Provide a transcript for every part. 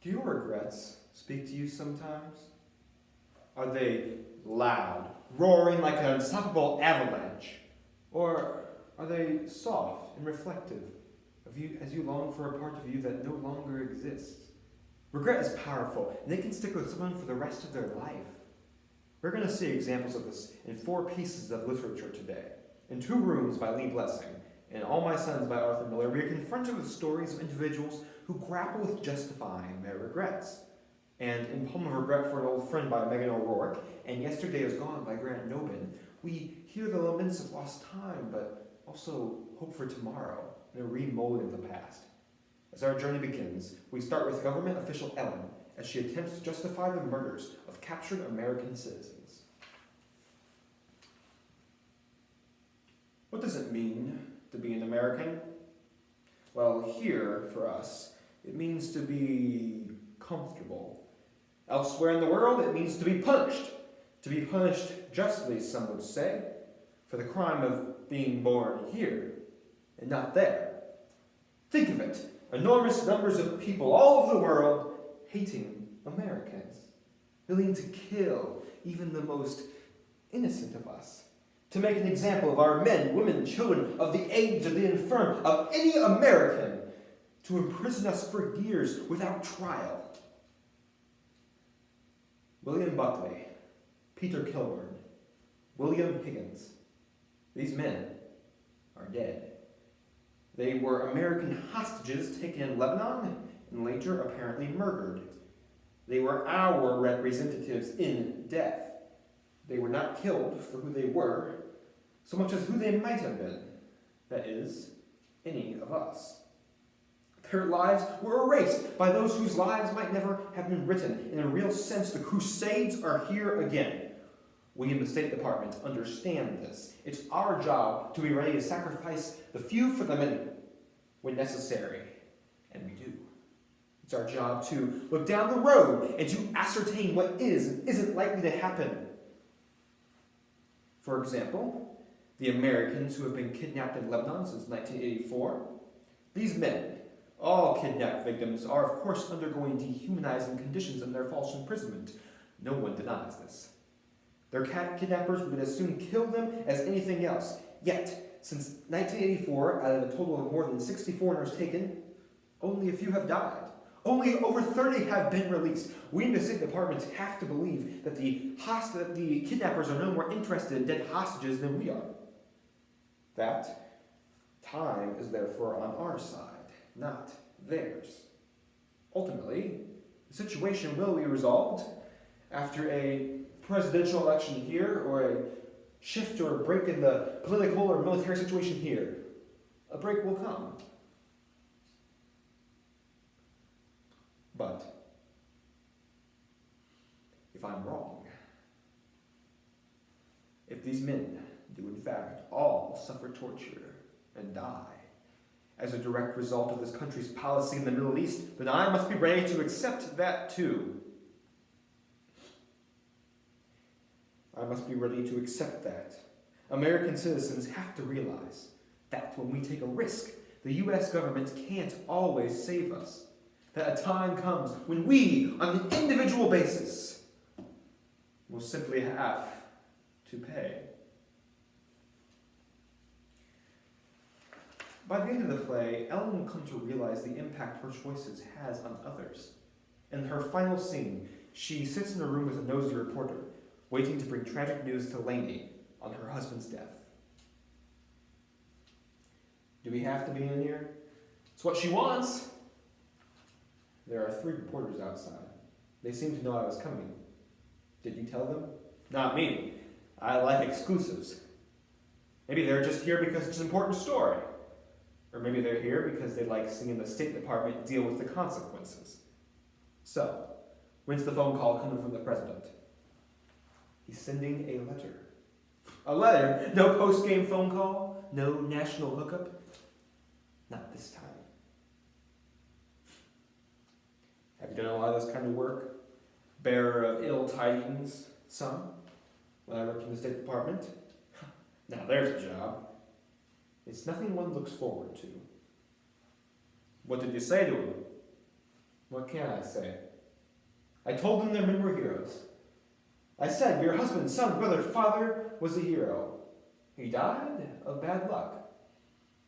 Do your regrets speak to you sometimes? Are they loud, roaring like an unstoppable avalanche? Or are they soft and reflective of you as you long for a part of you that no longer exists? Regret is powerful, and it can stick with someone for the rest of their life. We're going to see examples of this in 4 pieces of literature today. In Two Rooms by Lee Blessing, and All My Sons by Arthur Miller, we are confronted with stories of individuals who grapple with justifying their regrets. And in Poem of Regret for an Old Friend by Megan O'Rourke, and Yesterday Is Gone by Grant Nobin, we hear the laments of lost time, but also hope for tomorrow and a remolding of the past. As our journey begins, we start with government official Ellen as she attempts to justify the murders of captured American citizens. What does it mean to be an American? Well, here, for us, it means to be comfortable. Elsewhere in the world, it means to be punished. To be punished justly, some would say, for the crime of being born here and not there. Think of it. Enormous numbers of people all over the world hating Americans, willing to kill even the most innocent of us, to make an example of our men, women, children, of the aged, of the infirm, of any American, to imprison us for years without trial. William Buckley, Peter Kilburn, William Higgins, these men are dead. They were American hostages taken in Lebanon and later apparently murdered. They were our representatives in death. They were not killed for who they were, so much as who they might have been, that is, any of us. Their lives were erased by those whose lives might never have been written. In a real sense, the Crusades are here again. We in the State Department understand this. It's our job to be ready to sacrifice the few for the many when necessary, and we do. It's our job to look down the road and to ascertain what is and isn't likely to happen. For example, the Americans who have been kidnapped in Lebanon since 1984. These men, all kidnapped victims, are of course undergoing dehumanizing conditions in their false imprisonment. No one denies this. Their kidnappers would as soon kill them as anything else. Yet, since 1984, out of a total of more than 60 foreigners taken, only a few have died. Only over 30 have been released. We in the State Department have to believe that the kidnappers are no more interested in dead hostages than we are. That time is therefore on our side, not theirs. Ultimately, the situation will be resolved after a presidential election here, or a shift or a break in the political or military situation here. A break will come. But if I'm wrong, if these men do in fact all suffer torture and die as a direct result of this country's policy in the Middle East, then I must be ready to accept that too. I must be ready to accept that. American citizens have to realize that when we take a risk, the U.S. government can't always save us. That a time comes when we, on an individual basis, will simply have to pay. By the end of the play, Ellen will come to realize the impact her choices has on others. In her final scene, she sits in a room with a nosy reporter, waiting to bring tragic news to Lainey on her husband's death. Do we have to be in here? It's what she wants. There are 3 reporters outside. They seem to know I was coming. Did you tell them? Not me. I like exclusives. Maybe they're just here because it's an important story. Or maybe they're here because they like seeing the State Department deal with the consequences. So, when's the phone call coming from the president? He's sending a letter. A letter? No post-game phone call? No national hookup? Not this time. Have you done a lot of this kind of work? Bearer of ill tidings, some, when I worked in the State Department? Now there's a job. It's nothing one looks forward to. What did you say to him? What can I say? I told them their men were heroes. I said your husband, son, brother, father was a hero. He died of bad luck.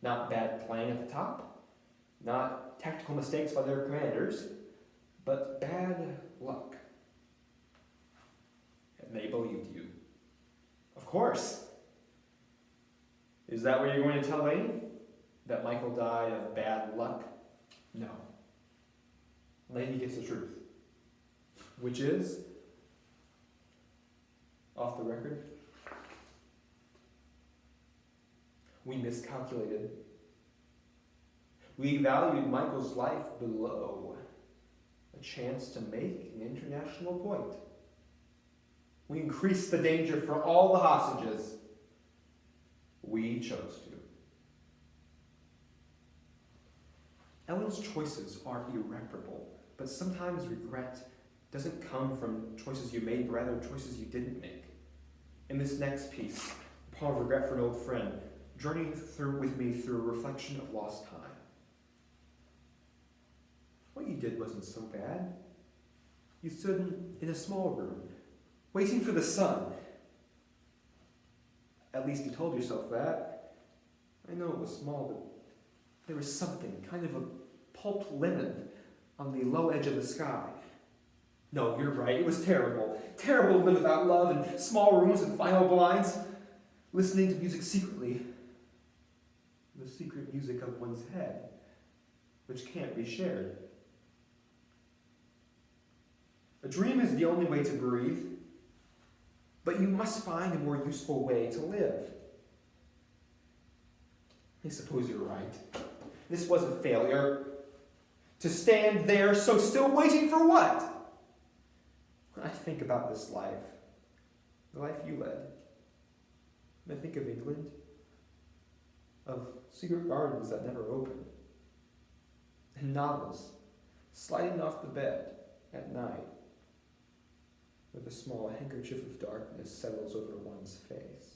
Not bad playing at the top, not tactical mistakes by their commanders, but bad luck. And they believed you. Of course. Is that what you're going to tell Lady? That Michael died of bad luck? No. Lady gets the truth. Which is, off the record, we miscalculated. We valued Michael's life below a chance to make an international point. We increased the danger for all the hostages. We chose to. Ellen's choices are irreparable, but sometimes regret doesn't come from choices you made, but rather choices you didn't make. In this next piece, Poem of Regret for an Old Friend, journeying with me through a reflection of lost time. What you did wasn't so bad. You stood in a small room, waiting for the sun. At least you told yourself that. I know it was small, but there was something, kind of a pulped lemon on the low edge of the sky. No, you're right, it was terrible. Terrible to live without love in small rooms with vinyl blinds, listening to music secretly. The secret music of one's head, which can't be shared. A dream is the only way to breathe, but you must find a more useful way to live. I suppose you're right. This was a failure. To stand there so still, waiting for what? When I think about this life, the life you led, and I think of England, of secret gardens that never opened, and novels sliding off the bed at night, where the small handkerchief of darkness settles over one's face.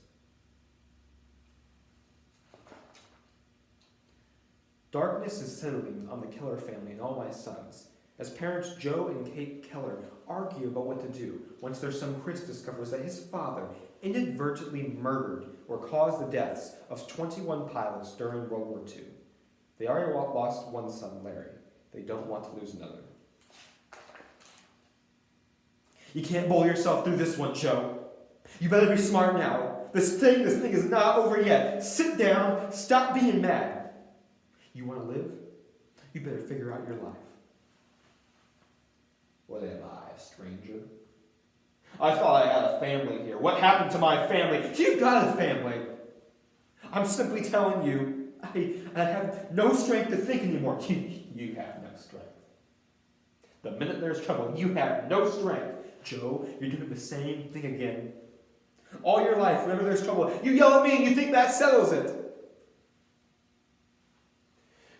Darkness is settling on the Keller family and all my sons, as parents Joe and Kate Keller argue about what to do once their son Chris discovers that his father inadvertently murdered or caused the deaths of 21 pilots during World War II. They already lost one son, Larry. They don't want to lose another. You can't bowl yourself through this one, Joe. You better be smart now. This thing is not over yet. Sit down, stop being mad. You want to live? You better figure out your life. What am I, a stranger? I thought I had a family here. What happened to my family? You've got a family. I'm simply telling you, I have no strength to think anymore. You have no strength. The minute there's trouble, you have no strength. Joe, you're doing the same thing again. All your life, whenever there's trouble, you yell at me and you think that settles it.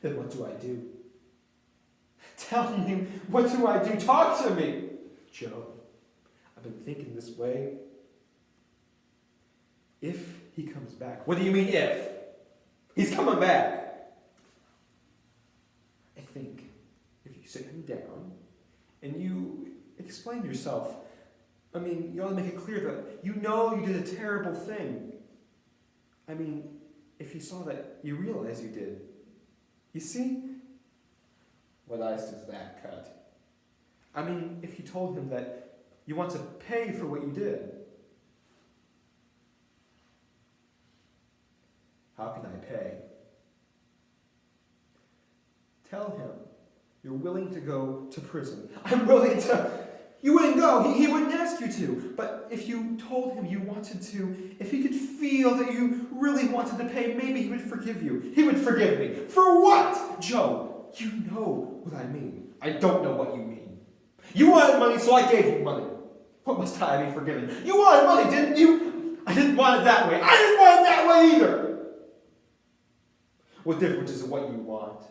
Then what do I do? Tell me, what do I do? Talk to me. Joe, I've been thinking this way. If he comes back. What do you mean if? He's coming back. I think if you sit him down and you explain yourself, I mean, you ought to make it clear that you know you did a terrible thing. I mean, if he saw that, you realize you did. You see? What ice does that cut? I mean, if you told him that you want to pay for what you did. How can I pay? Tell him you're willing to go to prison. I'm willing to. You wouldn't go. He wouldn't ask you to. But if you told him you wanted to, if he could feel that you really wanted to pay, maybe he would forgive you. He would forgive me. For what? Joe, you know what I mean. I don't know what you mean. You wanted money, so I gave you money. What must I be forgiven? You wanted money, didn't you? I didn't want it that way. I didn't want it that way either. What difference is it what you want?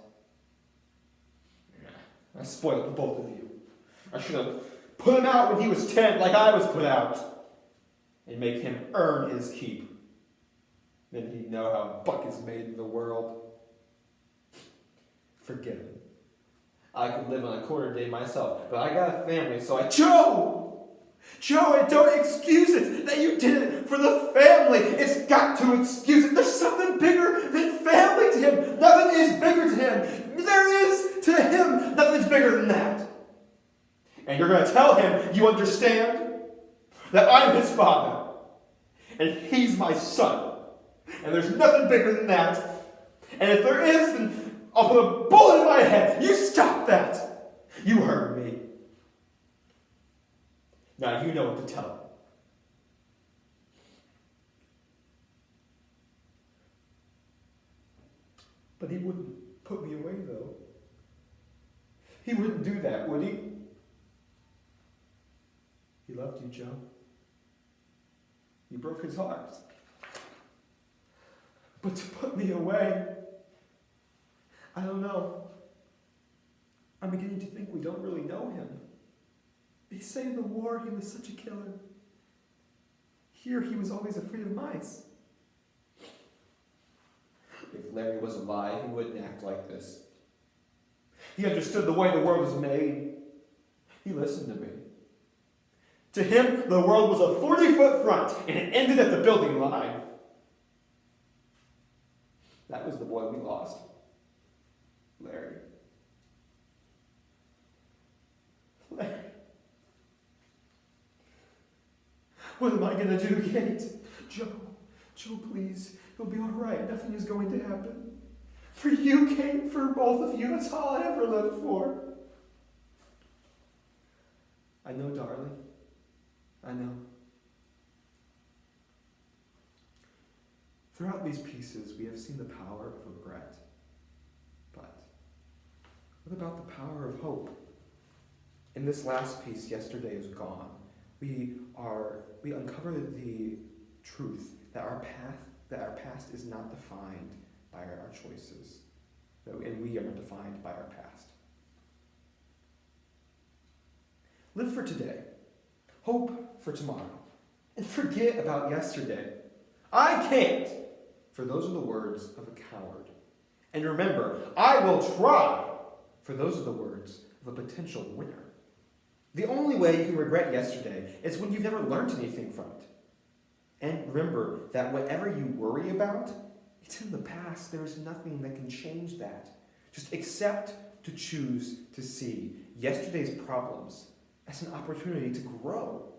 I spoiled both of you. I should have put him out when he was 10 like I was put out. And make him earn his keep. Then he'd know how buck is made in the world. Forgiven. I could live on a quarter day myself, but I got a family, so Joe, don't excuse it that you did it for the family. It's got to excuse it. There's something bigger than family to him. Nothing is bigger to him. There is to him. Nothing's bigger than that. And you're going to tell him you understand that I'm his father and he's my son. And there's nothing bigger than that. And if there is, then I'll put a bullet in my head. You stop that. You heard me. Now you know what to tell him. But he wouldn't put me away, though. He wouldn't do that, would he? He loved you, Joe. You broke his heart. But to put me away, I don't know. I'm beginning to think we don't really know him. They say in the war he was such a killer. Here he was always afraid of mice. If Larry was alive, he wouldn't act like this. He understood the way the world was made. He listened to me. To him, the world was a 40-foot front, and it ended at the building line. That was the boy we lost. Larry. Larry. What am I going to do, Kate? Joe, please. You'll be all right. Nothing is going to happen. For you, Kate, for both of you, that's all I ever lived for. I know, darling. I know. Throughout these pieces, we have seen the power of regret. But what about the power of hope? In this last piece, Yesterday Is Gone, we uncover the truth that our past is not defined by our choices, and we are not defined by our past. Live for today, hope for tomorrow, and forget about yesterday. I can't, for those are the words of a coward. And remember, I will try, for those are the words of a potential winner. The only way you can regret yesterday is when you've never learned anything from it. And remember that whatever you worry about, it's in the past. There is nothing that can change that. Just accept to choose to see yesterday's problems as an opportunity to grow.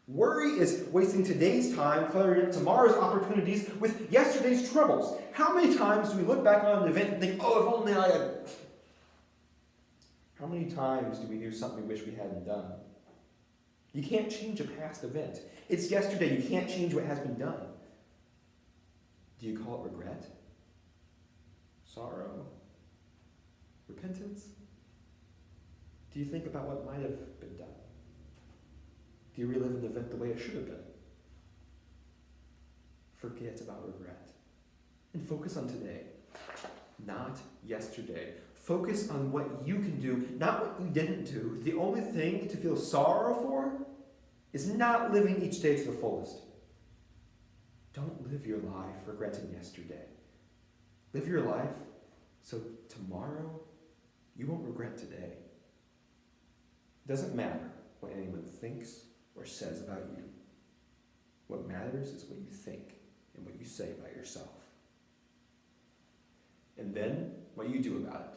Worry is wasting today's time cluttering tomorrow's opportunities with yesterday's troubles. How many times do we look back on an event and think, oh, if only I had... How many times do we do something we wish we hadn't done? You can't change a past event. It's yesterday. You can't change what has been done. Do you call it regret? Sorrow? Repentance? Do you think about what might have been done? Do you relive an event the way it should have been? Forget about regret. And focus on today, not yesterday. Focus on what you can do, not what you didn't do. The only thing to feel sorrow for is not living each day to the fullest. Don't live your life regretting yesterday. Live your life so tomorrow you won't regret today. It doesn't matter what anyone thinks or says about you. What matters is what you think and what you say about yourself. And then what you do about it.